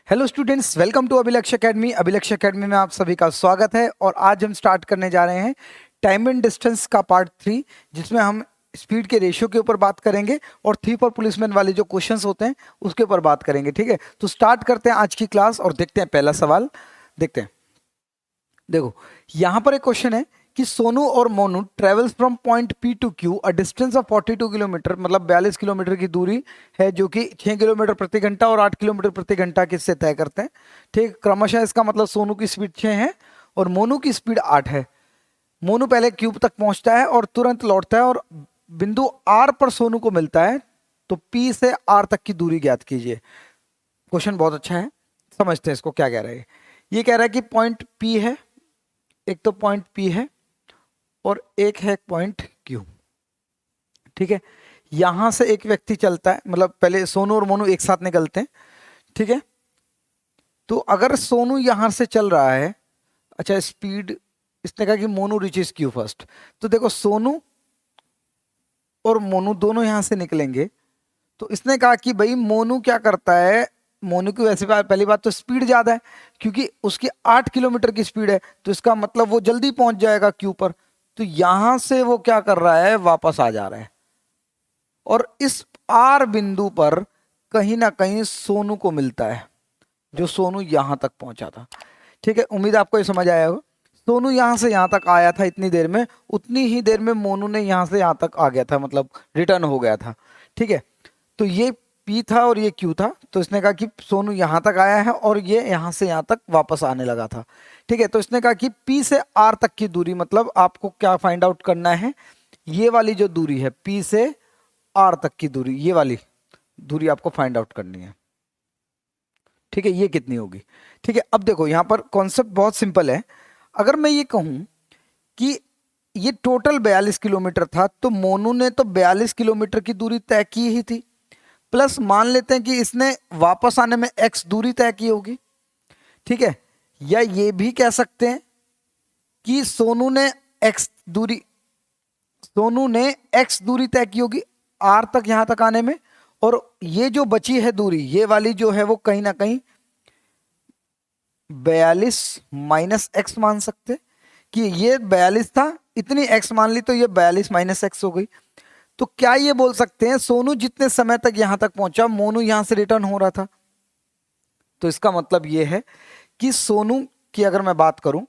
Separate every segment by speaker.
Speaker 1: Hello students, welcome to अभिलक्ष्य academy. अभिलक्ष्य academy में आप सभी का स्वागत है और आज हम स्टार्ट करने जा रहे हैं टाइम एंड डिस्टेंस का पार्ट 3, जिसमें हम स्पीड के रेशियो के ऊपर बात करेंगे और थीफ और पुलिसमैन वाले जो क्वेश्चंस होते हैं उसके ऊपर बात करेंगे। ठीक है, तो स्टार्ट करते हैं आज की क्लास और देखते हैं पहला सवाल। देखते हैं, देखो यहाँ पर एक क्वेश्चन है कि सोनू और Monu travels from point P to Q a distance of 42 kilometre, मतलब 42 किलोमीटर की दूरी है जो कि 6 किलोमीटर प्रति घंटा और 8 किलोमीटर प्रति घंटा किससे तय करते हैं। ठीक, क्रमशः इसका मतलब सोनू की स्पीड 6 है और मोनू की स्पीड 8 है। मोनू पहले क्यूब तक पहुंचता है और तुरंत लौटता है और बिंदु आर पर सोनू को मिलता है। तो पी से आर तक की दूरी ज्ञात कीजिए। क्वेश्चन बहुत अच्छा है, समझते हैं इसको क्या कह रहा है। ये कह रहा है कि पॉइंट पी है, एक तो पॉइंट पी है और एक है पॉइंट क्यू। ठीक है, यहां से एक व्यक्ति चलता है, मतलब पहले सोनू और मोनू एक साथ निकलते हैं। ठीक है, तो अगर सोनू यहां से चल रहा है, अच्छा स्पीड, इसने कहा कि मोनू रीचेस क्यू फर्स्ट। तो देखो सोनू और मोनू दोनों यहां से निकलेंगे। तो इसने कहा कि भाई मोनू क्या करता है, मोनू की वैसे पहली बात तो स्पीड ज्यादा है क्योंकि उसकी 8 किलोमीटर की स्पीड है, तो इसका मतलब वो जल्दी पहुंच जाएगा क्यू पर। तो यहां से वो क्या कर रहा है, वापस आ जा रहा है और इस आर बिंदु पर कहीं ना कहीं सोनू को मिलता है, जो सोनू यहां तक पहुंचा था। ठीक है, उम्मीद आपको ये समझ आया होगा। सोनू यहां से यहां तक आया था इतनी देर में, उतनी ही देर में मोनू ने यहां से यहां तक आ गया था, मतलब रिटर्न हो गया था। ठीक है, तो ये पी था और ये क्यू था। तो इसने कहा कि सोनू यहां तक आया है और ये यहां से यहां तक वापस आने लगा था। ठीक है, तो इसने कहा कि पी से आर तक की दूरी, मतलब आपको क्या फाइंड आउट करना है, ये वाली जो दूरी है पी से आर तक की दूरी, ये वाली दूरी आपको फाइंड आउट करनी है। ठीक है, ये कितनी होगी। ठीक है, अब देखो यहां पर कॉन्सेप्ट बहुत सिंपल है। अगर मैं ये कहूं कि ये टोटल 42 किलोमीटर था, तो मोनू ने तो 42 किलोमीटर की दूरी तय की ही थी, प्लस मान लेते हैं कि इसने वापस आने में x दूरी तय की होगी। ठीक है, या ये भी कह सकते हैं कि सोनू ने x दूरी तय की होगी r तक, यहां तक आने में। और ये जो बची है दूरी, ये वाली जो है वो कहीं ना कहीं 42 माइनस एक्स मान सकते, कि ये 42 था, इतनी x मान ली तो ये 42 माइनस एक्स हो गई। तो क्या ये बोल सकते हैं सोनू जितने समय तक यहां तक पहुंचा, मोनू यहां से रिटर्न हो रहा था। तो इसका मतलब ये है कि सोनू की अगर मैं बात करूं,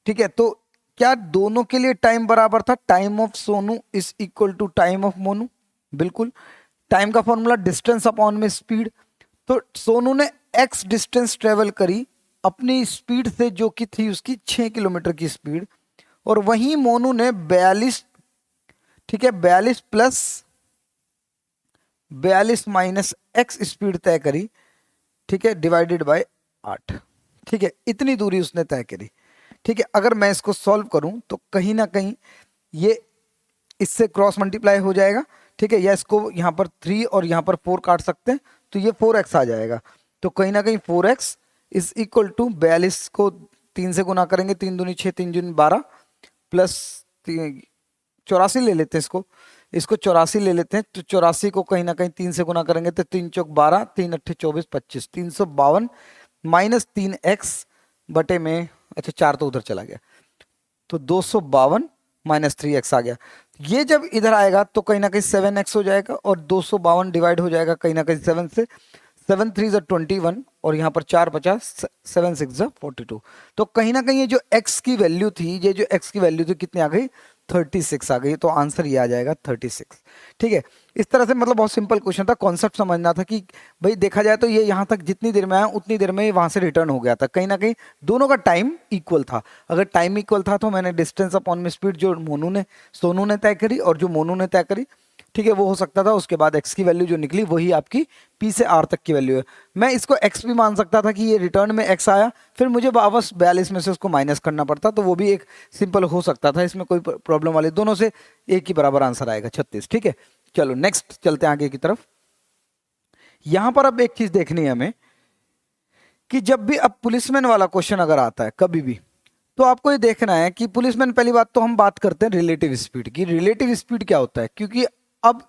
Speaker 1: ठीक है, तो क्या दोनों के लिए टाइम बराबर था, time of Sonu is equal to time of Monu. बिल्कुल, टाइम का फॉर्मूला डिस्टेंस अपॉन में स्पीड। तो सोनू ने एक्स डिस्टेंस ट्रेवल करी अपनी स्पीड से, जो कि थी उसकी 6 किलोमीटर की स्पीड, और वहीं मोनू ने 42, ठीक है, 42 प्लस 42 माइनस एक्स स्पीड तय करी। ठीक है, डिवाइडेड बाय 8। ठीक है, इतनी दूरी उसने तय करी। ठीक है, अगर मैं इसको सॉल्व करूं तो कहीं ना कहीं ये इससे क्रॉस मल्टीप्लाई हो जाएगा। ठीक है, या इसको यहाँ पर 3 और यहाँ पर 4 काट सकते हैं, तो ये 4x आ जाएगा। तो कहीं ना कहीं 4x इज इक्वल टू 42 को 3 से गुना करेंगे, 3 दूनी 6, 3 दूनी 12, प्लस 84 ले लेते हैं इसको 84 ले लेते हैं। तो 84 को कहीं ना कहीं 3 से गुना करेंगे तो 3 चौक 12, 3 अट्ठे 24, 25, 352 माइनस 3x बटे में, अच्छा 4 तो उधर चला गया, तो 252 माइनस 3x आ गया। ये जब इधर आएगा तो कहीं ना कहीं 7x हो जाएगा और 252 डिवाइड हो जाएगा कहीं ना कहीं 7 से, 7 3 21 और यहाँ पर 4 50, 7 6 42। तो कहीं ना कहीं ये जो x की वैल्यू थी, ये जो x की वैल्यू थी कितनी आ गई, 36 आ गई। तो आंसर ये आ जाएगा 36। ठीक है, इस तरह से मतलब बहुत सिंपल क्वेश्चन था, कॉन्सेप्ट समझना था कि भाई देखा जाए तो ये यहाँ तक जितनी देर में आया उतनी देर में वहां से रिटर्न हो गया था। कहीं ना कहीं दोनों का टाइम इक्वल था। अगर टाइम इक्वल था तो मैंने डिस्टेंस अपॉन में स्पीड जो सोनू ने तय करी और जो मोनू ने तय करी, ठीक है, वो हो सकता था। उसके बाद x की वैल्यू जो निकली वही आपकी p से r तक की वैल्यू है। मैं इसको x भी मान सकता था कि ये रिटर्न में x आया, फिर मुझे वापस 42 में से उसको माइनस करना पड़ता, तो वो भी एक सिंपल हो सकता था, इसमें कोई प्रॉब्लम वाली, दोनों से एक ही बराबर आंसर आएगा 36। ठीक है, चलो नेक्स्ट चलते हैं आगे की तरफ। यहां पर अब एक चीज देखनी है हमें कि जब भी अब पुलिसमैन वाला क्वेश्चन अगर आता है कभी भी, तो आपको ये देखना है कि पुलिसमैन, पहली बात तो हम बात करते हैं रिलेटिव स्पीड की। रिलेटिव स्पीड क्या होता है, क्योंकि अब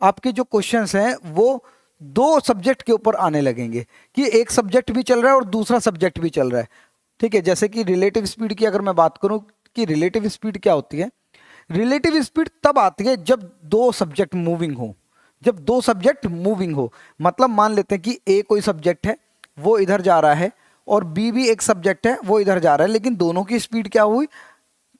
Speaker 1: आपके जो क्वेश्चंस हैं वो दो सब्जेक्ट के ऊपर आने लगेंगे कि एक सब्जेक्ट भी चल रहा है और दूसरा सब्जेक्ट भी चल रहा है। ठीक है, जैसे कि रिलेटिव स्पीड की अगर मैं बात करूं कि रिलेटिव स्पीड क्या होती है, रिलेटिव स्पीड तब आती है जब दो सब्जेक्ट मूविंग हो। जब दो सब्जेक्ट मूविंग हो मतलब मान लेते हैं कि ए कोई सब्जेक्ट है वो इधर जा रहा है और बी भी एक सब्जेक्ट है वो इधर जा रहा है, लेकिन दोनों की स्पीड क्या हुई,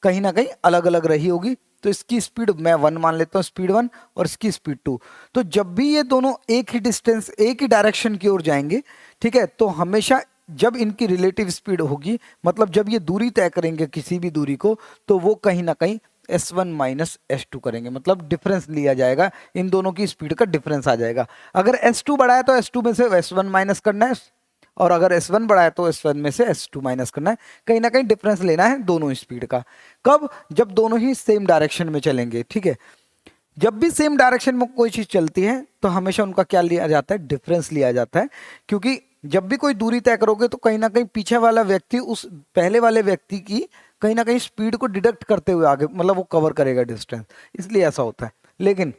Speaker 1: कहीं ना कहीं अलग अलग रही होगी। तो इसकी स्पीड मैं 1 मान लेता हूँ, स्पीड 1, और इसकी स्पीड 2। तो जब भी ये दोनों एक ही डिस्टेंस एक ही डायरेक्शन की ओर जाएंगे, ठीक है, तो हमेशा जब इनकी रिलेटिव स्पीड होगी, मतलब जब ये दूरी तय करेंगे किसी भी दूरी को, तो वो कहीं ना कहीं S1 माइनस S2 करेंगे, मतलब डिफरेंस लिया जाएगा, इन दोनों की स्पीड का डिफरेंस आ जाएगा। अगर S2 बढ़ा है तो S2 में से S1 माइनस करना है, और अगर S1 बढ़ा है तो S1 में से S2 माइनस करना है। कहीं ना कहीं डिफरेंस लेना है दोनों स्पीड का। कब? जब दोनों ही सेम डायरेक्शन में चलेंगे। ठीक है, जब भी सेम डायरेक्शन में कोई चीज चलती है तो हमेशा उनका क्या लिया जाता है, डिफरेंस लिया जाता है। क्योंकि जब भी कोई दूरी तय करोगे तो कहीं ना कहीं पीछे वाला व्यक्ति उस पहले वाले व्यक्ति की कहीं ना कहीं स्पीड को डिडक्ट करते हुए आगे, मतलब वो कवर करेगा डिस्टेंस, इसलिए ऐसा होता है। लेकिन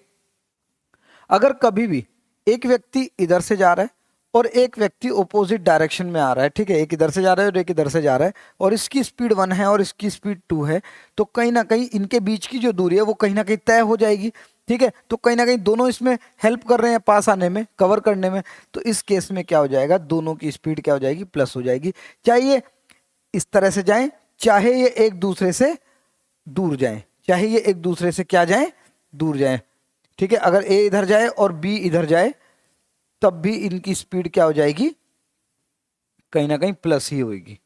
Speaker 1: अगर कभी भी एक व्यक्ति इधर से जा रहा है और एक व्यक्ति ऑपोजिट डायरेक्शन में आ रहा है, ठीक है, एक इधर से जा रहा है और एक इधर से जा रहा है, और इसकी स्पीड 1 है और इसकी स्पीड 2 है, तो कहीं ना कहीं इनके बीच की जो दूरी है वो कहीं ना कहीं तय हो जाएगी। ठीक है, तो कहीं ना कहीं दोनों इसमें हेल्प कर रहे हैं पास आने में, कवर करने में। तो इस केस में क्या हो जाएगा, दोनों की स्पीड क्या हो जाएगी, प्लस हो जाएगी। चाहे ये इस तरह से जाएं, चाहे ये एक दूसरे से दूर जाएं, चाहे ये एक दूसरे से क्या जाएं, दूर जाएं। ठीक है, अगर ए इधर जाए और बी इधर जाए तब भी इनकी स्पीड क्या हो जाएगी, कहीं ना कहीं प्लस ही होगी।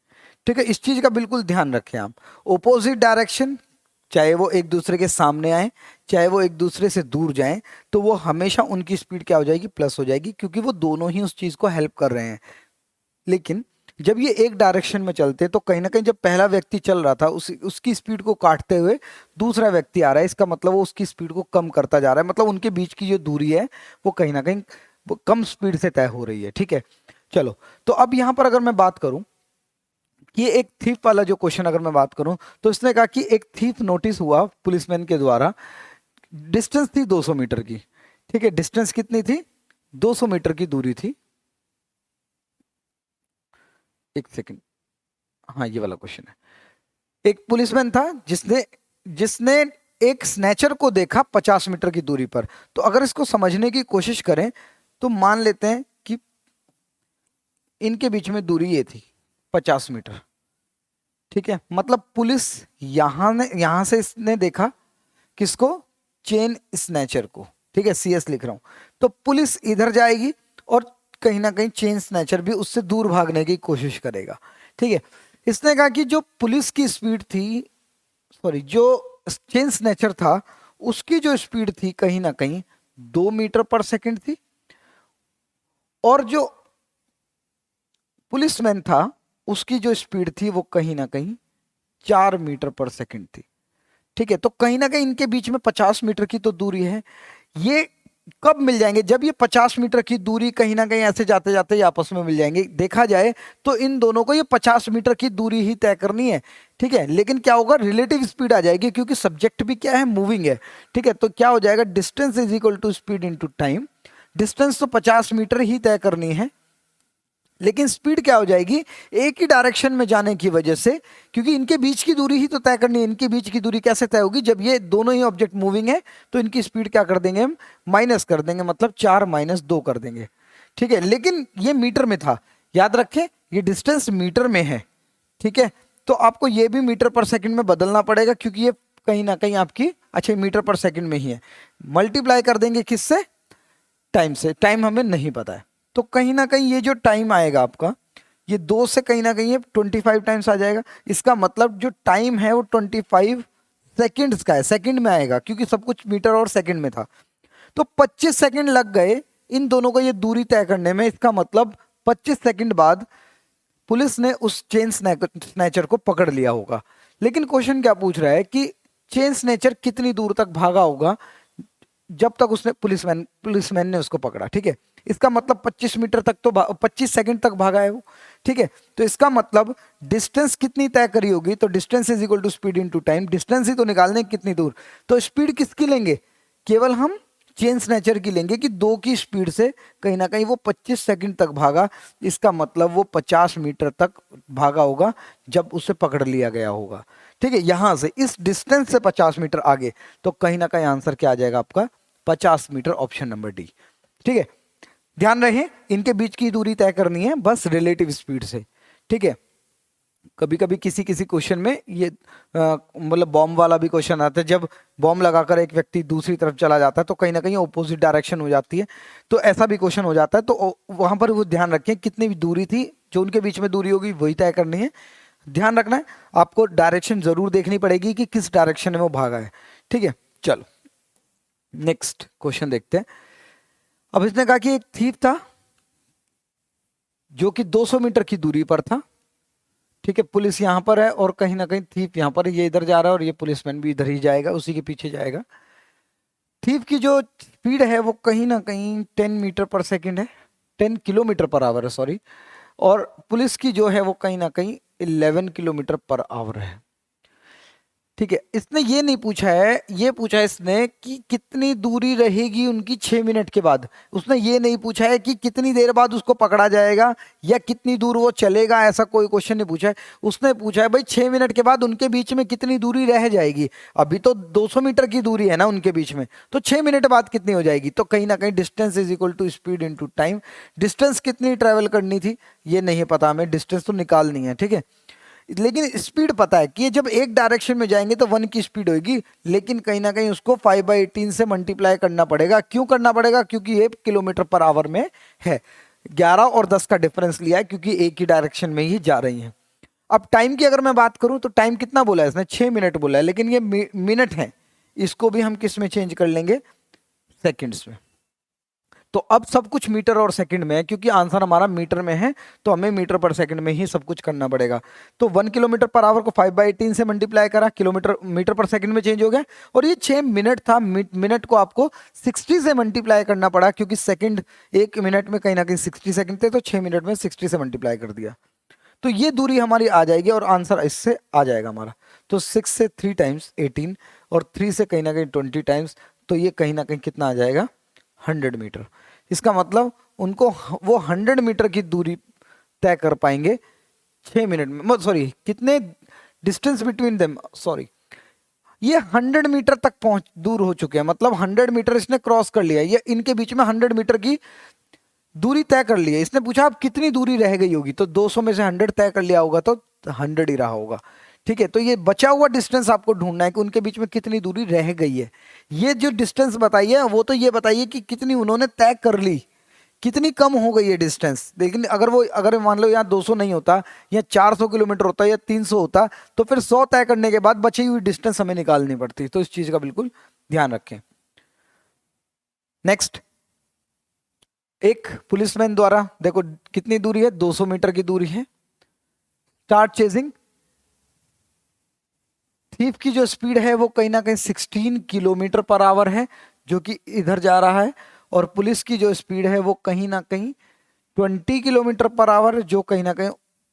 Speaker 1: ठीक है, इस चीज का बिल्कुल ध्यान रखें आप। ओपोजिट डायरेक्शन, चाहे वो एक दूसरे के सामने आए चाहे वो एक दूसरे से दूर जाएं, तो वो हमेशा उनकी स्पीड क्या हो जाएगी, प्लस हो जाएगी, क्योंकि वो दोनों ही उस चीज को हेल्प कर रहे हैं। लेकिन जब ये एक डायरेक्शन में चलते तो कहीं ना कहीं जब पहला व्यक्ति चल रहा था उसकी स्पीड को काटते हुए दूसरा व्यक्ति आ रहा है, इसका मतलब वो उसकी स्पीड को कम करता जा रहा है, मतलब उनके बीच की जो दूरी है वो कहीं ना कहीं वो कम स्पीड से तय हो रही है। ठीक है, चलो, तो अब यहां पर अगर मैं बात करूं कि एक थीफ वाला जो क्वेश्चन अगर मैं बात करूं, तो इसने कहा कि एक थीफ नोटिस हुआ पुलिसमैन के द्वारा, डिस्टेंस थी 200 मीटर की। ठीक है, डिस्टेंस कितनी थी, 200 मीटर की दूरी थी। एक सेकंड, हाँ ये वाला क्वेश्चन है। एक पुलिसमैन था जिसने जिसने एक स्नैचर को देखा 50 मीटर की दूरी पर। तो अगर इसको समझने की कोशिश करें तो मान लेते हैं कि इनके बीच में दूरी ये थी 50 मीटर। ठीक है, मतलब पुलिस यहां से इसने देखा किसको, चेन स्नैचर को। ठीक है, CS लिख रहा हूं। तो पुलिस इधर जाएगी और कहीं ना कहीं चेन स्नैचर भी उससे दूर भागने की कोशिश करेगा। ठीक है, इसने कहा कि जो पुलिस की स्पीड थी, सॉरी, जो चेन स्नैचर था उसकी जो स्पीड थी कहीं ना कहीं 2 मीटर पर सेकंड थी, और जो पुलिसमैन था उसकी जो स्पीड थी वो कहीं ना कहीं 4 मीटर पर सेकंड थी। ठीक है, तो कहीं ना कहीं इनके बीच में 50 मीटर की तो दूरी है। ये कब मिल जाएंगे, जब ये 50 मीटर की दूरी कहीं ना कहीं ऐसे जाते जाते ये आपस में मिल जाएंगे। देखा जाए तो इन दोनों को ये 50 मीटर की दूरी ही तय करनी है। ठीक है, लेकिन क्या होगा, रिलेटिव स्पीड आ जाएगी क्योंकि सब्जेक्ट भी क्या है, मूविंग है। ठीक है, तो क्या हो जाएगा, distance is equal to speed into time. Distance तो 50 मीटर ही तय करनी है, लेकिन स्पीड क्या हो जाएगी, एक ही डायरेक्शन में जाने की वजह से, क्योंकि इनके बीच की दूरी ही तो तय करनी है। इनके बीच की दूरी कैसे तय होगी, जब ये दोनों ही ऑब्जेक्ट मूविंग है तो इनकी स्पीड क्या कर देंगे हम, माइनस कर देंगे, मतलब 4 - 2 कर देंगे। ठीक है, लेकिन ये मीटर में था, याद रखें ये डिस्टेंस मीटर में है। ठीक है, तो आपको ये भी मीटर पर सेकंड में बदलना पड़ेगा क्योंकि ये कहीं ना कहीं आपकी, अच्छा, मीटर पर सेकंड में ही है। मल्टीप्लाई कर देंगे किससे, टाइम से। टाइम हमें नहीं पता है, तो कहीं ना कहीं ये जो टाइम आएगा आपका, ये 2 से कहीं ना कहीं ये 25 टाइम्स आ जाएगा। इसका मतलब जो टाइम है वो 25 सेकंड्स का है, सेकंड में आएगा क्योंकि सब कुछ मीटर और सेकंड में था। तो 25 सेकंड लग गए इन दोनों को ये दूरी तय करने में। इसका मतलब 25 सेकंड बाद पुलिस ने उस चेन स्नैचर को पकड़ लिया होगा। लेकिन क्वेश्चन क्या पूछ रहा है कि चेन स्नैचर कितनी दूर तक भागा होगा जब तक उसने पुलिसमैन ने उसको पकड़ा। ठीक है, इसका मतलब 25 मीटर तक तो 25 सेकंड तक भागा है वो। ठीक है, तो इसका मतलब डिस्टेंस कितनी तय करी होगी, तो distance is equal to speed into time. Distance ही तो निकालने कितनी दूर, तो स्पीड किसकी लेंगे, केवल हम चेन स्नैचर की लेंगे कि 2 की स्पीड से कहीं ना कहीं वो 25 सेकंड तक भागा, इसका मतलब वो 50 मीटर तक भागा होगा जब उसे पकड़ लिया गया होगा। ठीक है, यहां से इस डिस्टेंस से 50 मीटर आगे, तो कहीं ना कहीं आंसर क्या आ जाएगा आपका 50 मीटर, ऑप्शन नंबर डी। ठीक है, ध्यान रहे इनके बीच की दूरी तय करनी है बस रिलेटिव स्पीड से। ठीक है, कभी कभी किसी किसी क्वेश्चन में ये मतलब बॉम्ब वाला भी क्वेश्चन आता है, जब बॉम्ब लगाकर एक व्यक्ति दूसरी तरफ चला जाता है तो कहीं ना कहीं ऑपोजिट डायरेक्शन हो जाती है, तो ऐसा भी क्वेश्चन हो जाता है। तो वहां पर वो ध्यान रखें कितनी भी दूरी थी, जो उनके बीच में दूरी होगी वही तय करनी है। ध्यान रखना है आपको, डायरेक्शन जरूर देखनी पड़ेगी कि किस डायरेक्शन में वो भागा है। ठीक है, चलो नेक्स्ट क्वेश्चन देखते हैं। अब इसने कहा कि एक थीफ था जो कि 200 मीटर की दूरी पर था। ठीक है, पुलिस यहां पर है और कहीं ना कहीं थीफ यहां पर, ये इधर जा रहा है और ये पुलिसमैन भी इधर ही जाएगा, उसी के पीछे जाएगा। थीफ की जो स्पीड है वो कहीं ना कहीं 10 मीटर पर सेकंड है, 10 किलोमीटर पर आवर है सॉरी, और पुलिस की जो है वो कहीं ना कहीं 11 किलोमीटर पर आवर है। ठीक है, इसने ये नहीं पूछा है, ये पूछा है इसने कि कितनी दूरी रहेगी उनकी 6 मिनट के बाद। उसने ये नहीं पूछा है कि कितनी देर बाद उसको पकड़ा जाएगा या कितनी दूर वो चलेगा, ऐसा कोई क्वेश्चन नहीं पूछा है। उसने पूछा है भाई 6 मिनट के बाद उनके बीच में कितनी दूरी रह जाएगी। अभी तो 200 मीटर की दूरी है ना उनके बीच में, तो 6 मिनट बाद कितनी हो जाएगी। तो कहीं ना कहीं distance is equal to speed into time. Distance कितनी ट्रेवल करनी थी ये नहीं पता हमें, डिस्टेंस तो निकालनी है। ठीक है, लेकिन स्पीड पता है कि ये जब एक डायरेक्शन में जाएंगे तो 1 की स्पीड होगी, लेकिन कहीं ना कहीं उसको 5/18 से मल्टीप्लाई करना पड़ेगा। क्यों करना पड़ेगा, क्योंकि ये किलोमीटर पर आवर में है। 11 और 10 का डिफरेंस लिया है क्योंकि एक ही डायरेक्शन में ही जा रही हैं। अब टाइम की अगर मैं बात करूं तो टाइम कितना बोला है इसने, 6 मिनट बोला है, लेकिन ये मिनट है, इसको भी हम किस में चेंज कर लेंगे, सेकेंड्स में। तो अब सब कुछ मीटर और सेकंड में है, क्योंकि आंसर हमारा मीटर में है तो हमें मीटर पर सेकंड में ही सब कुछ करना पड़ेगा। तो 1 किलोमीटर पर आवर को 5/18 से मल्टीप्लाई करा, किलोमीटर मीटर पर सेकंड में चेंज हो गया। और ये 6 मिनट था, मिनट को आपको 60 से मल्टीप्लाई करना पड़ा, क्योंकि सेकंड 1 मिनट में कहीं ना कहीं 60 सेकंड थे, तो 6 मिनट में 60 से मल्टीप्लाई कर दिया। तो ये दूरी हमारी आ जाएगी और आंसर इससे आ जाएगा हमारा। तो 6 से 3 टाइम्स 18 और 3 से कहीं ना कहीं 20 टाइम्स, तो ये कहीं ना कहीं कितना आ जाएगा, 100 मीटर। इसका मतलब उनको वो 100 मीटर की दूरी तय कर पाएंगे 6 मिनट में। सॉरी, कितने डिस्टेंस बिटवीन देम, सॉरी, ये 100 मीटर तक पहुंच दूर हो चुके हैं, मतलब 100 मीटर इसने क्रॉस कर लिया। ये इनके बीच में 100 मीटर की दूरी तय कर ली है। इसने पूछा अब कितनी दूरी रह गई होगी, तो 200 में से 100 तय कर लिया होगा तो 100 ही रहा होगा। ठीक है, तो ये बचा हुआ डिस्टेंस आपको ढूंढना है कि उनके बीच में कितनी दूरी रह गई है। ये जो डिस्टेंस बताइए वो तो ये बताइए कि कितनी उन्होंने तय कर ली, कितनी कम हो गई है डिस्टेंस। लेकिन अगर मान लो यहाँ 200 नहीं होता, या 400 किलोमीटर होता, या 300 होता, तो फिर 100 तय करने के बाद बची हुई डिस्टेंस हमें निकालनी पड़ती। तो इस चीज का बिल्कुल ध्यान रखें। नेक्स्ट, एक पुलिसमैन द्वारा, देखो कितनी दूरी है, 200 मीटर की दूरी है, स्टार्ट चेजिंग। थीफ की जो स्पीड है वो कहीं ना कहीं 16 किलोमीटर पर आवर है, जो कि इधर जा रहा है, और पुलिस की जो स्पीड है वो कहीं ना कहीं 20 किलोमीटर पर आवर है, जो कहीं ना कहीं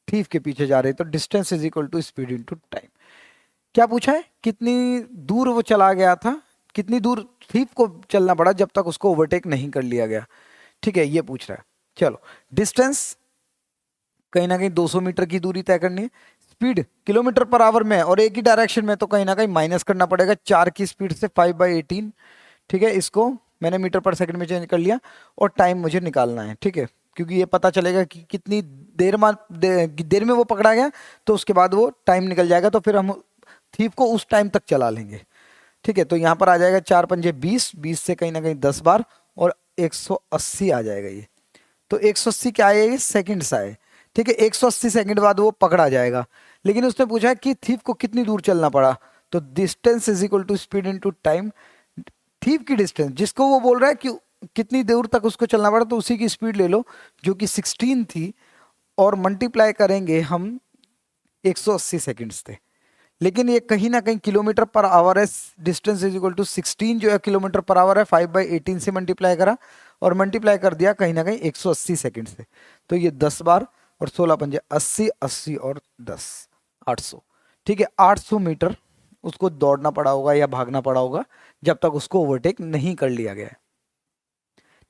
Speaker 1: थीफ के पीछे जा रही है। तो distance is equal to speed into time. क्या पूछा है, कितनी दूर वो चला गया था, कितनी दूर थीफ को चलना पड़ा जब तक उसको ओवरटेक नहीं कर लिया गया। ठीक है, ये पूछ रहा है। चलो, डिस्टेंस कहीं ना कहीं 200 मीटर की दूरी तय करनी है, स्पीड किलोमीटर पर आवर में और एक ही डायरेक्शन में, तो कहीं ना कहीं माइनस करना पड़ेगा 4 की स्पीड से 5/18। ठीक है, इसको मैंने मीटर पर सेकंड में चेंज कर लिया, और टाइम मुझे निकालना है। ठीक है, क्योंकि ये पता चलेगा कि कितनी देर में वो पकड़ा गया, तो उसके बाद वो टाइम निकल जाएगा, तो फिर हम थीफ को उस टाइम तक चला लेंगे। ठीक है, तो यहाँ पर आ जाएगा 4 पंजे 20, 20 से कहीं ना कहीं 10 बार, और 180 आ जाएगा ये। तो 180 क्या है, ये सेकंड्स आए। ठीक है, 180 सेकंड बाद वो पकड़ा जाएगा। लेकिन उसने पूछा कि थीफ को कितनी दूर चलना पड़ा, तो distance is equal to speed into time. Thief की डिस्टेंस जिसको वो बोल रहा है कि कितनी दूर तक उसको चलना पड़ा, तो उसी की स्पीड ले लो जो कि 16 थी, और मल्टीप्लाई करेंगे हम 180 सेकंड्स थे। लेकिन ये कहीं ना कहीं किलोमीटर पर आवर है, डिस्टेंस इज इक्वल टू 16 जो है किलोमीटर पर आवर है, 5/18 से मल्टीप्लाई करा, और मल्टीप्लाई कर दिया कहीं ना कहीं 180 सेकंड से। तो ये 10 बार, और 16 पंजे 80, 80 और 10, 800। ठीक है, 800 मीटर उसको दौड़ना पड़ा होगा या भागना पड़ा होगा जब तक उसको ओवरटेक नहीं कर लिया गया है।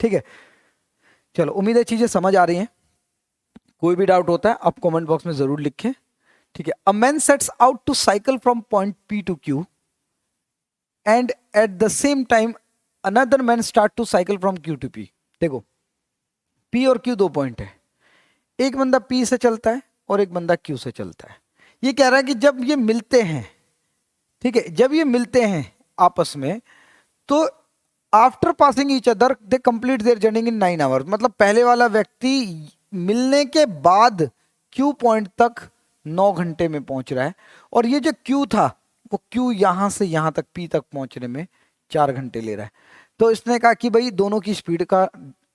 Speaker 1: ठीक है, चलो उम्मीद है चीजें समझ आ रही हैं। कोई भी डाउट होता है आप कमेंट बॉक्स में जरूर लिखें। ठीक है, a man sets out to cycle from point P to Q and at the same time another man start to cycle from Q to P. देखो पी और क्यू 2 पॉइंट है, एक बंदा पी से चलता है और एक बंदा क्यू से चलता है। ये कह रहा है कि जब ये मिलते हैं, ठीक है, जब ये मिलते हैं आपस में, तो after passing each other they complete their journey in 9 hours. मतलब पहले वाला व्यक्ति मिलने के बाद क्यू पॉइंट तक 9 घंटे में पहुंच रहा है, और ये जो क्यू था वो क्यू यहां से यहां तक पी तक पहुंचने में 4 घंटे ले रहा है। तो इसने कहा कि भाई दोनों की स्पीड का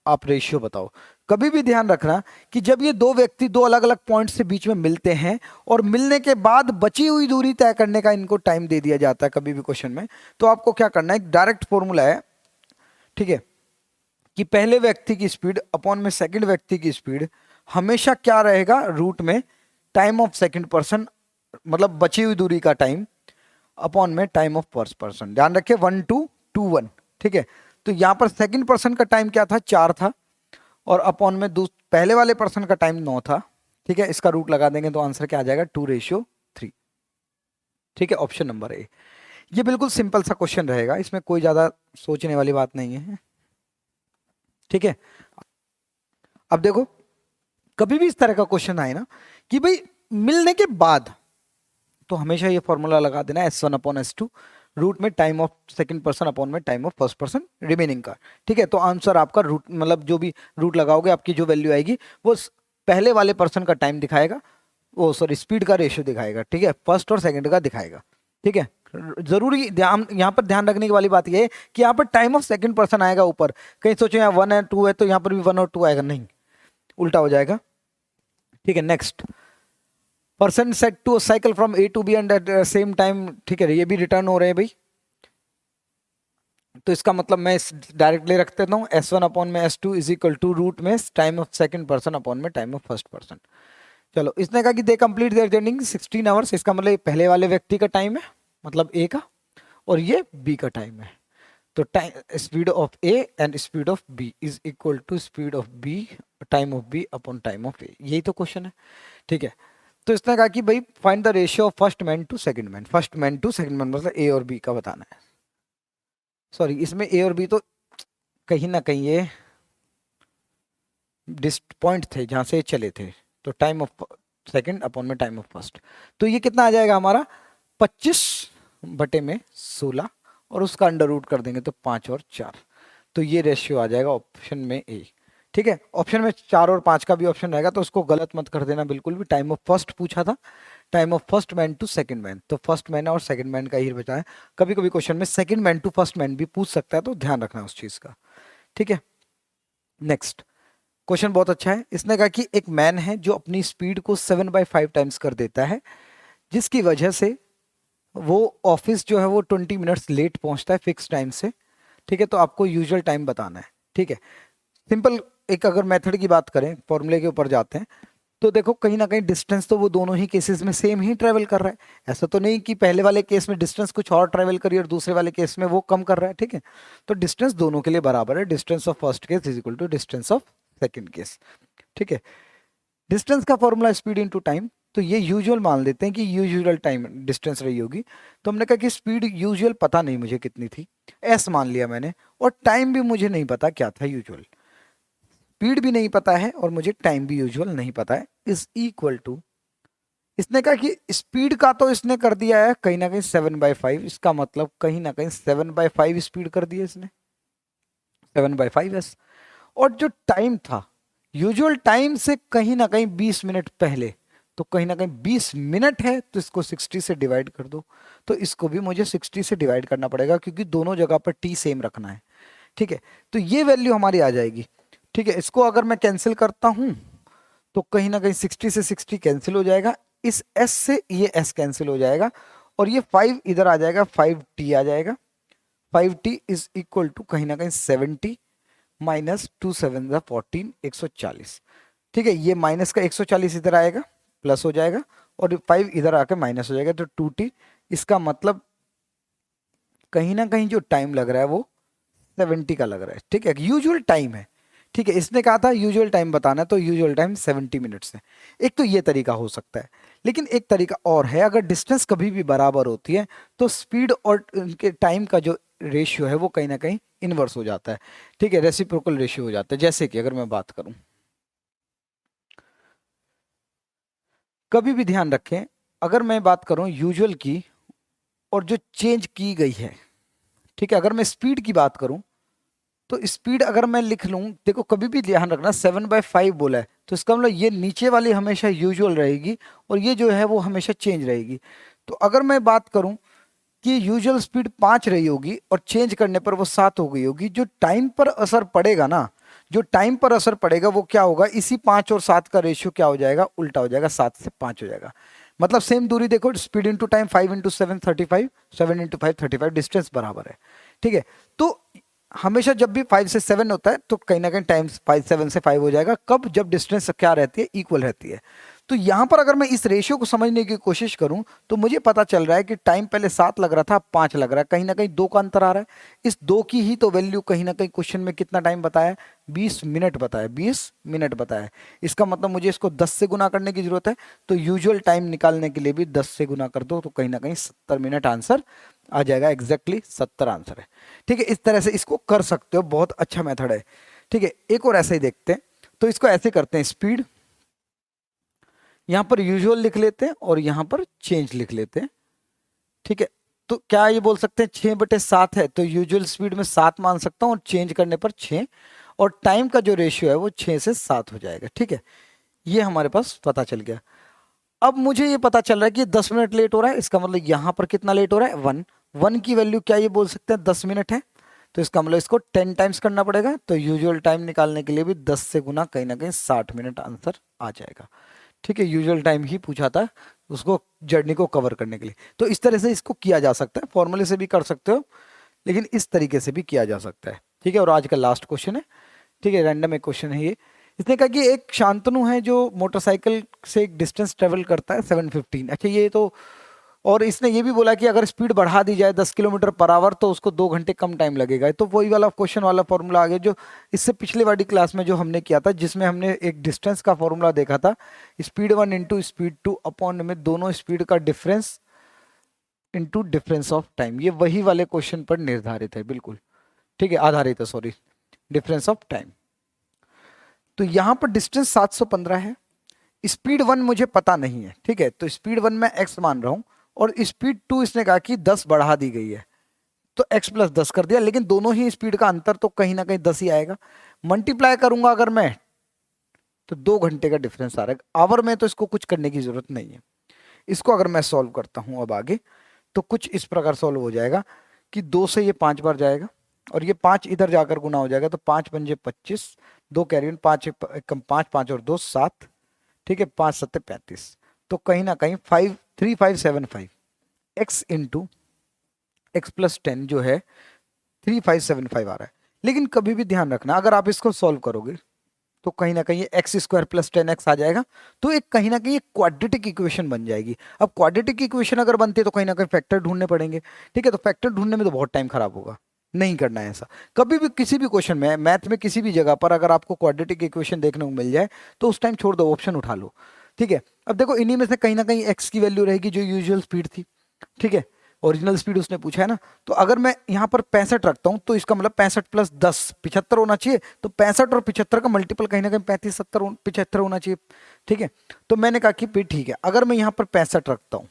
Speaker 1: आप रेशियो बताओ। कभी भी ध्यान रखना कि जब ये दो व्यक्ति दो अलग अलग पॉइंट से बीच में मिलते हैं और मिलने के बाद बची हुई दूरी तय करने का इनको टाइम दे दिया जाता है कभी भी क्वेश्चन में, तो आपको क्या करना है, एक डायरेक्ट फॉर्मूला है, ठीक है, कि पहले व्यक्ति की स्पीड अपॉन में सेकंड व्यक्ति की स्पीड हमेशा क्या रहेगा, रूट में टाइम ऑफ सेकंड पर्सन, मतलब बची हुई दूरी का टाइम अपॉन में टाइम ऑफ फर्स्ट पर्सन। ध्यान रखिए 1 2 2 1, ठीक है। तो यहां पर सेकंड पर्सन का टाइम क्या था, 4 था, और अपॉन में पहले वाले पर्सन का टाइम 9 था, ठीक है। इसका रूट लगा देंगे तो आंसर क्या आ जाएगा, 2:3, ठीक है, ऑप्शन नंबर ए। ये बिल्कुल सिंपल सा क्वेश्चन रहेगा, इसमें कोई ज्यादा सोचने वाली बात नहीं है, ठीक है। अब देखो कभी भी इस तरह का क्वेश्चन आए ना कि भाई मिलने के बाद, तो हमेशा ये फॉर्मूला लगा देना S1/S2 रूट में time of second person upon में time of first person remaining का, ठीक है। तो आंसर आपका रूट, मतलब जो भी रूट लगाओगे आपकी जो वैल्यू आएगी वो पहले वाले पर्सन का टाइम दिखाएगा, वो सॉरी स्पीड का रेशियो दिखाएगा, ठीक है, फर्स्ट और सेकंड का दिखाएगा, ठीक है। जरूरी ध्यान यहाँ पर ध्यान रखने की वाली बात ये है कि यहाँ पर टाइम ऑफ सेकंड पर्सन आएगा ऊपर, कहीं सोचो यहाँ 1 है 2 है तो यहाँ पर भी 1 और 2 आएगा, नहीं, उल्टा हो जाएगा, ठीक है। Next, person set to cycle from A to B and at same time, ठीक है, ये भी रिटर्न हो रहे हैं भाई, तो इसका मतलब मैं डायरेक्टली रख देता हूँ S1/S2 is equal to root में time of second person upon में टाइम ऑफ फर्स्ट पर्सन। चलो इसने कहा कि they complete their journey 16 hours, इसका मतलब ये पहले वाले व्यक्ति का टाइम है, मतलब ए का, और ये बी का टाइम है। तो time speed of a and speed of b is equal to speed of b time of b upon time of a, यही तो क्वेश्चन है, ठीक है। तो इसने कहा कि भाई find the ratio of first man to second man, first man to second man मतलब ए और बी का बताना है। सॉरी इसमें ए और बी तो कहीं ना कहीं ये पॉइंट थे जहां से चले थे, तो टाइम ऑफ सेकंड अपॉन में टाइम ऑफ फर्स्ट, तो ये कितना आ जाएगा हमारा 25/16, और उसका अंडर रूट कर देंगे तो 5 और 4, तो ये रेशियो आ जाएगा ऑप्शन में ए, ठीक है। ऑप्शन में 4 और 5 का भी ऑप्शन रहेगा तो उसको गलत मत कर देना बिल्कुल भी। टाइम ऑफ फर्स्ट पूछा था, time of first man to second man, तो फर्स्ट मैन और सेकंड मैन का ही बचा है। कभी कभी क्वेश्चन में second man to first man भी पूछ सकता है, तो ध्यान रखना उस चीज का, ठीक है। नेक्स्ट क्वेश्चन बहुत अच्छा है, इसने कहा कि एक मैन है जो अपनी स्पीड को 7/5 टाइम्स कर देता है, जिसकी वजह से वो ऑफिस जो है वो 20 मिनट्स लेट पहुंचता है फिक्स टाइम से, ठीक है। तो आपको यूजुअल टाइम बताना है, ठीक है। सिंपल एक अगर मेथड की बात करें, फॉर्मूले के ऊपर जाते हैं, तो देखो कहीं ना कहीं डिस्टेंस तो वो दोनों ही केसेस में सेम ही ट्रेवल कर रहा है, ऐसा तो नहीं कि पहले वाले केस में डिस्टेंस कुछ और ट्रेवल करी और दूसरे वाले केस में वो कम कर रहा है, ठीक है। तो डिस्टेंस दोनों के लिए बराबर है, distance of first case is equal to distance of second case, ठीक है। डिस्टेंस का फॉर्मूला स्पीड इनटू टाइम, तो ये यूजुअल मान लेते हैं कि यूजुअल टाइम डिस्टेंस रही होगी, तो हमने कहा कि स्पीड यूजुअल पता नहीं मुझे कितनी थी, एस मान लिया मैंने, और टाइम भी मुझे नहीं पता क्या था यूजुअल, स्पीड भी नहीं पता है और मुझे टाइम भी यूजुअल नहीं पता है, इज इक्वल टू, इसने कहा कि स्पीड का तो इसने कर दिया है कहीं ना कहीं 7/5, इसका मतलब कहीं ना कहीं 7/5 स्पीड कर दिया इसने, 7/5s, और जो टाइम था यूजुअल टाइम से कहीं ना कहीं 20 मिनट पहले, तो कहीं ना कहीं 20 मिनट है तो इसको 60 से डिवाइड कर दो, तो इसको भी मुझे 60 से डिवाइड करना पड़ेगा क्योंकि दोनों जगह पर टी सेम रखना है, ठीक है। तो ये वैल्यू हमारी आ जाएगी, ठीक है। इसको अगर मैं कैंसिल करता हूं तो कहीं ना कहीं 60 से 60 कैंसिल हो जाएगा, इस s से ये s कैंसिल हो जाएगा, और ये 5 इधर आ जाएगा, 5t आ जाएगा, 5t इज इक्वल टू कहीं ना कहीं 70 माइनस 2 7 14 140, ठीक है। ये माइनस का 140 इधर आएगा, प्लस हो जाएगा, और 5 इधर आके माइनस हो जाएगा, तो 2t, इसका मतलब कहीं ना कहीं जो टाइम लग रहा है वो 70 का लग रहा है, ठीक है, यूजुअल टाइम है, ठीक है, इसने कहा था यूजुअल टाइम बताना है, तो यूजुअल टाइम 70 मिनट्स है। एक तो ये तरीका हो सकता है, लेकिन एक तरीका और है, अगर डिस्टेंस कभी भी बराबर होती है तो स्पीड और उनके टाइम का जो रेशियो है वो कहीं ना कहीं इनवर्स हो जाता है, ठीक है, रेसिप्रोकल रेशियो हो जाता है। जैसे कि अगर मैं बात करूं, कभी भी ध्यान रखें, अगर मैं बात करूं यूजुअल की और जो चेंज की गई है, ठीक है, अगर मैं स्पीड की बात करूं तो स्पीड अगर मैं लिख लूं, देखो कभी भी ध्यान रखना 7/5 बोला है, तो इसका मतलब ये नीचे वाली हमेशा यूजुअल रहेगी और ये जो है वो हमेशा चेंज रहेगी। तो अगर मैं बात करूं कि यूजुअल स्पीड 5 रही होगी और चेंज करने पर वो 7 हो गई होगी, जो टाइम पर असर पड़ेगा ना, जो टाइम पर असर पड़ेगा वो क्या होगा, इसी 5 और 7 का रेशियो क्या हो जाएगा, उल्टा हो जाएगा, 7 से 5 हो जाएगा। मतलब सेम दूरी देखो, speed into time 5 into 7 35, 7 into 5 35, distance बराबर है, ठीक है। तो हमेशा जब भी 5 से 7 होता है तो कहीं ना कहीं टाइम 7 से 5 हो जाएगा, कब, जब डिस्टेंस क्या रहती है, इक्वल रहती है। तो यहां पर अगर मैं इस रेशियो को समझने की कोशिश करूं तो मुझे पता चल रहा है कि टाइम पहले 7 लग रहा था, अब 5 लग रहा है, कहीं ना कहीं 2 का अंतर आ रहा है। इस 2 की ही तो वैल्यू कहीं ना कहीं क्वेश्चन में कितना टाइम बताया है, 20 मिनट बताया, 20 मिनट बताया। इसका मतलब मुझे इसको 10 से गुना करने की जरूरत है, तो यूजुअल टाइम निकालने के लिए भी 10 से गुना कर दो, तो कहीं ना कहीं 70 मिनट आंसर आ जाएगा, एग्जैक्टली 70 आंसर है, ठीक है। इस तरह से इसको कर सकते हो, बहुत अच्छा मेथड है, ठीक है। एक और ऐसे ही देखते हैं, तो इसको ऐसे करते हैं, स्पीड यहां पर यूजुअल लिख लेते हैं और यहां पर चेंज लिख लेते हैं, ठीक है। तो क्या ये बोल सकते हैं 6/7 है, तो यूजुअल स्पीड में 7 मान सकता हूं और चेंज करने पर 6, और टाइम का जो रेशियो है वो 6 से 7 हो जाएगा, ठीक है। ये हमारे पास पता चल गया। अब मुझे ये पता चल रहा है कि 10 मिनट लेट हो रहा है, इसका मतलब यहां पर कितना लेट हो रहा है, 1, 1 की वैल्यू क्या ये बोल सकते हैं 10 मिनट है, तो इसका मतलब इसको 10 टाइम्स करना पड़ेगा, तो यूजुअल टाइम निकालने के लिए भी 10 से गुना, कहीं ना कहीं 60 मिनट आंसर आ जाएगा, ठीक है। यूजुअल टाइम ही पूछा था उसको, जर्नी को कवर करने के लिए। तो इस तरह से इसको किया जा सकता है, फॉर्मूले से भी कर सकते हो, लेकिन इस तरीके से भी किया जा सकता है, ठीक है। और आज का लास्ट क्वेश्चन है, ठीक है, रैंडम एक क्वेश्चन है ये। इसने कहा कि एक शांतनु है जो मोटरसाइकिल से एक डिस्टेंस ट्रेवल करता है 715, अच्छा ये तो, और इसने ये भी बोला कि अगर स्पीड बढ़ा दी जाए 10 किलोमीटर पर आवर तो उसको 2 घंटे कम टाइम लगेगा। तो वही वाला क्वेश्चन वाला फॉर्मूला आ गया जो इससे पिछले वाली क्लास में जो हमने किया था, जिसमें हमने एक डिस्टेंस का फॉर्मूला देखा था, स्पीड 1 इंटू स्पीड 2 अपॉन में दोनों स्पीड का difference into difference of time, ये वही वाले क्वेश्चन पर निर्धारित है, बिल्कुल, ठीक है, आधारित है, सॉरी, डिफरेंस ऑफ टाइम। तो यहां पर डिस्टेंस 715 है, स्पीड 1 मुझे पता नहीं है, ठीक है, तो स्पीड 1 मैं x मान रहा हूं, और स्पीड 2 इसने कहा कि 10 बढ़ा दी गई है, तो x प्लस 10 कर दिया, लेकिन दोनों ही स्पीड का अंतर तो कहीं ना कहीं 10 ही आएगा। मल्टीप्लाई करूंगा अगर मैं, तो 2 घंटे का डिफरेंस आ रहा है आवर में, तो इसको कुछ करने की जरूरत नहीं है। इसको अगर मैं सॉल्व करता हूं अब आगे, तो कुछ इस प्रकार सॉल्व हो जाएगा कि 2 से ये 5 बार जाएगा, और ये 5 इधर जाकर गुना हो जाएगा, तो 5 पंजे 25, 2 कैरी 5 कम 5, 5 और 2 7, ठीक है, 5 7 35, तो कहीं ना कहीं 3575 एक्स इंटू एक्स प्लस 10 जो है 3575 आ रहा है। लेकिन कभी भी ध्यान रखना, अगर आप इसको सॉल्व करोगे तो कहीं ना कहीं एक्स स्क्वायर प्लस 10x आ जाएगा, तो एक कहीं ना कहीं एक क्वाड्रेटिक इक्वेशन बन जाएगी। अब क्वाड्रेटिक इक्वेशन अगर बनती है तो कहीं ना कहीं फैक्टर ढूंढने पड़ेंगे, ठीक है, तो फैक्टर ढूंढने में तो बहुत टाइम खराब होगा, नहीं करना है ऐसा। कभी भी किसी भी क्वेश्चन में, मैथ में किसी भी जगह पर अगर आपको क्वाड्रेटिक इक्वेशन देखने को मिल जाए तो उस टाइम छोड़ दो, ऑप्शन उठा लो, ठीक है। अब देखो इन्हीं में से कहीं ना कहीं एक्स की वैल्यू रहेगी जो यूजुअल स्पीड थी, ठीक है, ओरिजिनल स्पीड उसने पूछा है ना। तो अगर मैं यहाँ पर 65 रखता हूँ तो इसका मतलब 65 प्लस 10 75 होना चाहिए, तो 65 और 75 का मल्टीपल कहीं ना कहीं 35 70 75 होना चाहिए, ठीक है। तो मैंने कहा कि फिर ठीक है, अगर मैं यहाँ पर 65 रखता हूँ,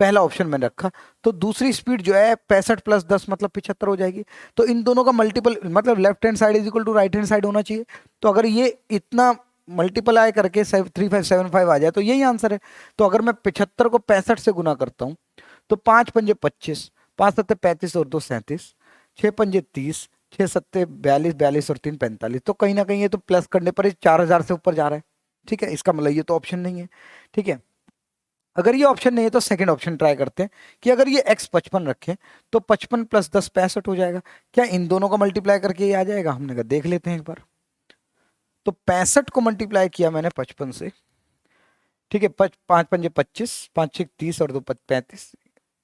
Speaker 1: पहला ऑप्शन मैंने रखा, तो दूसरी स्पीड जो है 65 प्लस 10 मतलब 75 हो जाएगी। तो इन दोनों का मल्टीपल मतलब left hand side is equal to right hand side होना चाहिए। तो अगर ये इतना मल्टीप्लाई करके 3575 आ जाए तो यही आंसर है। तो अगर मैं 75 को 65 से गुना करता हूँ, तो 5 पंजे 25, 5 सत्ते 35 और 2 37, 6 पंजे 30, 6 सत्ते 42, 42 और 3 45, तो कहीं ना कहीं ये तो प्लस करने पर 4000 से ऊपर जा रहा है, ठीक है। इसका मतलब ये तो ऑप्शन नहीं है, ठीक है। अगर ये ऑप्शन नहीं है तो सेकंड ऑप्शन ट्राई करते हैं कि अगर ये x 55 रखें तो 55 प्लस 10 65 हो जाएगा, क्या इन दोनों का मल्टीप्लाई करके ये आ जाएगा, हमने कहा देख लेते हैं एक बार। तो 65 को मल्टीप्लाई किया मैंने 55 से, ठीक है, 5 पंजे 25, 5 6 30 और 2 35,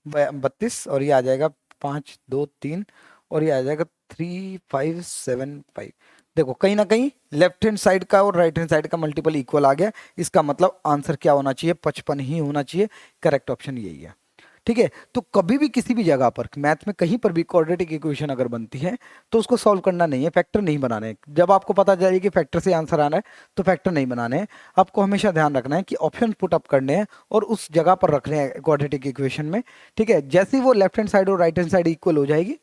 Speaker 1: 32, और ये आ जाएगा 5 2 3, और ये आ जाएगा 3575। देखो कहीं ना कहीं लेफ्ट हैंड साइड का और राइट हैंड साइड का मल्टीपल इक्वल आ गया। इसका मतलब आंसर क्या होना चाहिए? 55 ही होना चाहिए। करेक्ट ऑप्शन यही है। ठीक है, तो कभी भी किसी भी जगह पर मैथ में कहीं पर भी क्वाड्रेटिक इक्वेशन अगर बनती है तो उसको सॉल्व करना नहीं है, फैक्टर नहीं बनाने हैं। जब आपको पता चले कि फैक्टर से आंसर आना है तो फैक्टर नहीं बनाने हैं। आपको हमेशा ध्यान रखना है कि ऑप्शन पुट अप करने हैं और उस जगह पर रखने हैं क्वाड्रेटिक इक्वेशन में। ठीक है, जैसे ही वो लेफ्ट हैंड साइड और राइट हैंड साइड इक्वल हो जाएगी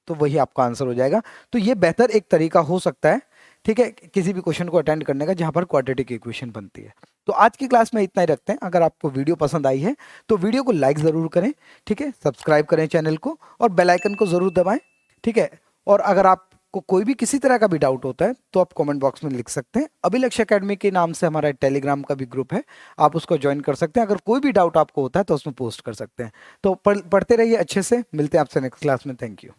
Speaker 1: तो वही आपका आंसर हो जाएगा। तो ये बेहतर एक तरीका हो सकता है, ठीक है, किसी भी क्वेश्चन को अटेंड करने का जहां पर क्वाड्रेटिक इक्वेशन बनती है। तो आज की क्लास में इतना ही रखते हैं। अगर आपको वीडियो पसंद आई है तो वीडियो को लाइक ज़रूर करें, ठीक है, सब्सक्राइब करें चैनल को और बेल आइकन को ज़रूर दबाएं, ठीक है। और अगर आपको कोई भी किसी तरह का भी डाउट होता है तो आप कमेंट बॉक्स में लिख सकते हैं। अभिलक्ष्य एकेडमी के नाम से हमारा टेलीग्राम का भी ग्रुप है, आप उसको ज्वाइन कर सकते हैं। अगर कोई भी डाउट आपको होता है तो उसमें पोस्ट कर सकते हैं। तो पढ़ते रहिए अच्छे से। मिलते हैं आपसे नेक्स्ट क्लास में। Thank you.